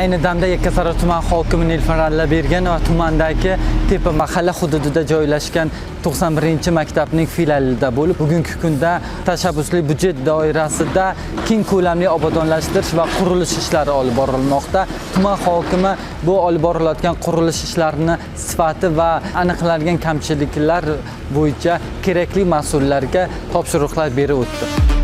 ayni damda Yakkasaroy tuman hokimi Nilufar Allabergenova tumandagi Tepa mahalla hududida joylashgan 91-maktabning filialida bo'lib, bugungi kunda tashabbusli budjet doirasida keng ko'lamli obodonlashtirish va qurilish ishlari olib borilmoqda. Tuman hokimi bu olib borilayotgan qurilish ishlarini sifati va aniqlangan kamchiliklar bo'yicha kerakli mas'ullarga topshiriqlar berib o'tdi.